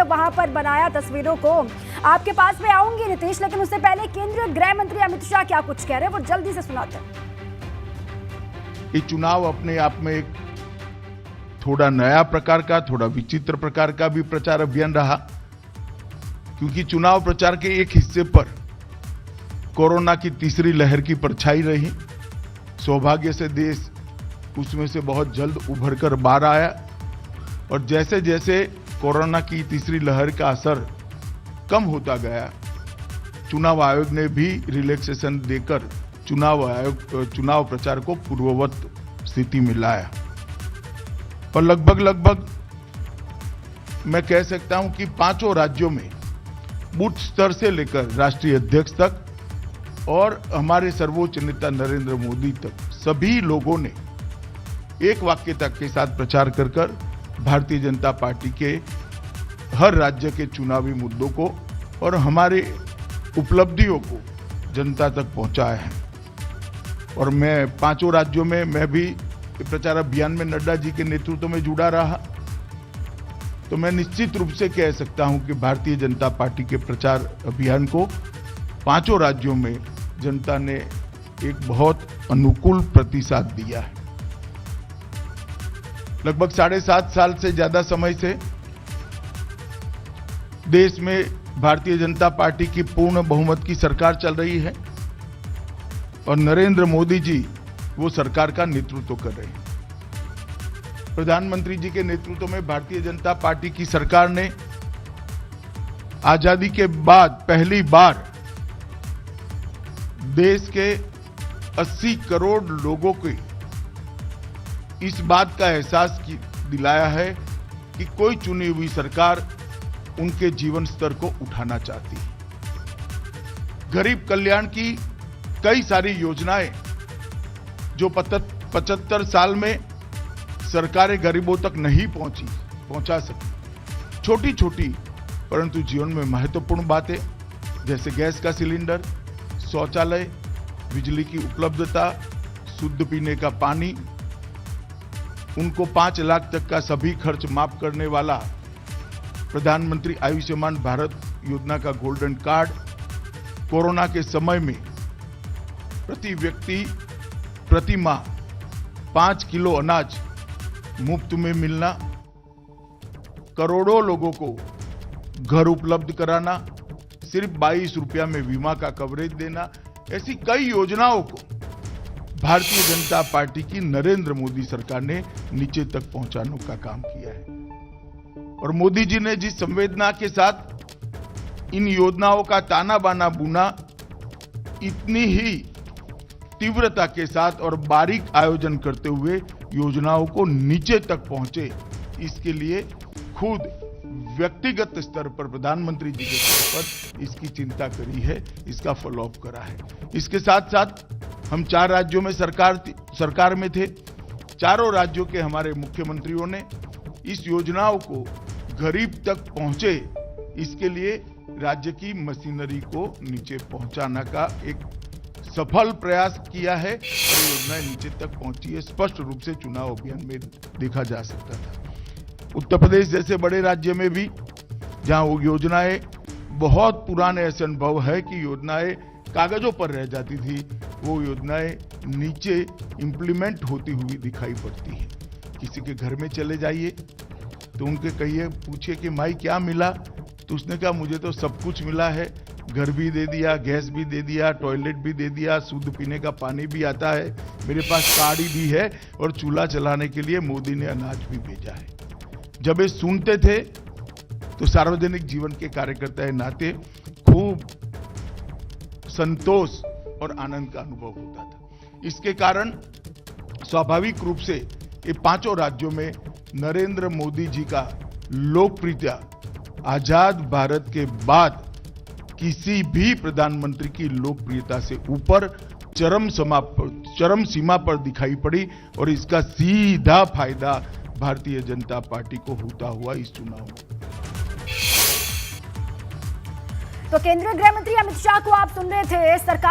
जब वहां पर बनाया तस्वीरों को। आपके पास में आऊंगी नीतीश, लेकिन उससे पहले केंद्रीय गृह मंत्री अमित शाह क्या कुछ कह रहे हैं वो जल्दी से सुनाते हैं। ये चुनाव अपने आप में एक थोड़ा नया प्रकार का, थोड़ा विचित्र प्रकार का भी प्रचार अभियान रहा, क्योंकि चुनाव प्रचार के एक हिस्से पर कोरोना की तीसरी लहर की परछाई रही। सौभाग्य से देश उसमें से बहुत जल्द उभर कर बाहर आया और जैसे जैसे कोरोना की तीसरी लहर का असर कम होता गया, चुनाव आयोग ने भी रिलैक्सेशन देकर चुनाव प्रचार को पूर्ववत स्थिति में लाया। और लगभग मैं कह सकता हूं कि पांचों राज्यों में बूथ स्तर से लेकर राष्ट्रीय अध्यक्ष तक और हमारे सर्वोच्च नेता नरेंद्र मोदी तक सभी लोगों ने एक वाक्यता के साथ प्रचार कर भारतीय जनता पार्टी के हर राज्य के चुनावी मुद्दों को और हमारे उपलब्धियों को जनता तक पहुंचाया है। और मैं पांचों राज्यों में मैं भी प्रचार अभियान में नड्डा जी के नेतृत्व में जुड़ा रहा, तो मैं निश्चित रूप से कह सकता हूं कि भारतीय जनता पार्टी के प्रचार अभियान को पांचों राज्यों में जनता ने एक बहुत अनुकूल प्रतिसाद दिया है। लगभग 7.5 साल से ज्यादा समय से देश में भारतीय जनता पार्टी की पूर्ण बहुमत की सरकार चल रही है और नरेंद्र मोदी जी वो सरकार का नेतृत्व कर रहे हैं। प्रधानमंत्री जी के नेतृत्व में भारतीय जनता पार्टी की सरकार ने आजादी के बाद पहली बार देश के 80 करोड़ लोगों को इस बात का एहसास दिलाया है कि कोई चुनी हुई सरकार उनके जीवन स्तर को उठाना चाहती है। गरीब कल्याण की कई सारी योजनाएं जो 75 साल में सरकारें गरीबों तक नहीं पहुंचा सकी, छोटी छोटी परंतु जीवन में महत्वपूर्ण बातें जैसे गैस का सिलेंडर, शौचालय, बिजली की उपलब्धता, शुद्ध पीने का पानी, उनको 5 लाख तक का सभी खर्च माफ करने वाला प्रधानमंत्री आयुष्मान भारत योजना का गोल्डन कार्ड, कोरोना के समय में प्रति व्यक्ति प्रति माह 5 किलो अनाज मुफ्त में मिलना, करोड़ों लोगों को घर उपलब्ध कराना, सिर्फ 22 रुपया में बीमा का कवरेज देना, ऐसी कई योजनाओं को भारतीय जनता पार्टी की नरेंद्र मोदी सरकार ने नीचे तक पहुंचाने का काम किया है। और मोदी जी ने जिस संवेदना के साथ इन योजनाओं का ताना बाना बुना, इतनी ही तीव्रता के साथ और बारीक आयोजन करते हुए योजनाओं को नीचे तक पहुंचे, इसके लिए खुद व्यक्तिगत स्तर पर प्रधानमंत्री जी के स्तर पर इसकी चिंता करी है, इसका फॉलोअप करा है। इसके साथ साथ हम 4 राज्यों में सरकार में थे, चारों राज्यों के हमारे मुख्यमंत्रियों ने इस योजनाओं को गरीब तक पहुंचे, इसके लिए राज्य की मशीनरी को नीचे पहुंचाने का एक सफल प्रयास किया है और योजनाएं नीचे तक पहुंची है। स्पष्ट रूप से चुनाव अभियान में देखा जा सकता था। उत्तर प्रदेश जैसे बड़े राज्य में भी जहां वो योजनाएं बहुत पुराने ऐसे अनुभव है कि योजनाएं कागजों पर रह जाती थी, वो योजनाएं नीचे इंप्लीमेंट होती हुई दिखाई पड़ती है। किसी के घर में चले जाइए तो उनके कहिए, पूछिए कि माई क्या मिला, तो उसने कहा मुझे तो सब कुछ मिला है, घर भी दे दिया, गैस भी दे दिया, टॉयलेट भी दे दिया, शुद्ध पीने का पानी भी आता है, मेरे पास गाड़ी भी है और चूल्हा चलाने के लिए मोदी ने अनाज भी भेजा है। जब ये सुनते थे तो सार्वजनिक जीवन के कार्यकर्ता के नाते खूब संतोष और आनंद का अनुभव होता था। इसके कारण स्वाभाविक रूप से ये पांचों राज्यों में नरेंद्र मोदी जी का लोकप्रियता आजाद भारत के बाद किसी भी प्रधानमंत्री की लोकप्रियता से ऊपर चरम सीमा पर दिखाई पड़ी और इसका सीधा फायदा भारतीय जनता पार्टी को होता हुआ इस चुनाव में। तो केंद्रीय गृह मंत्री अमित शाह को आप सुन रहे थे। सरकार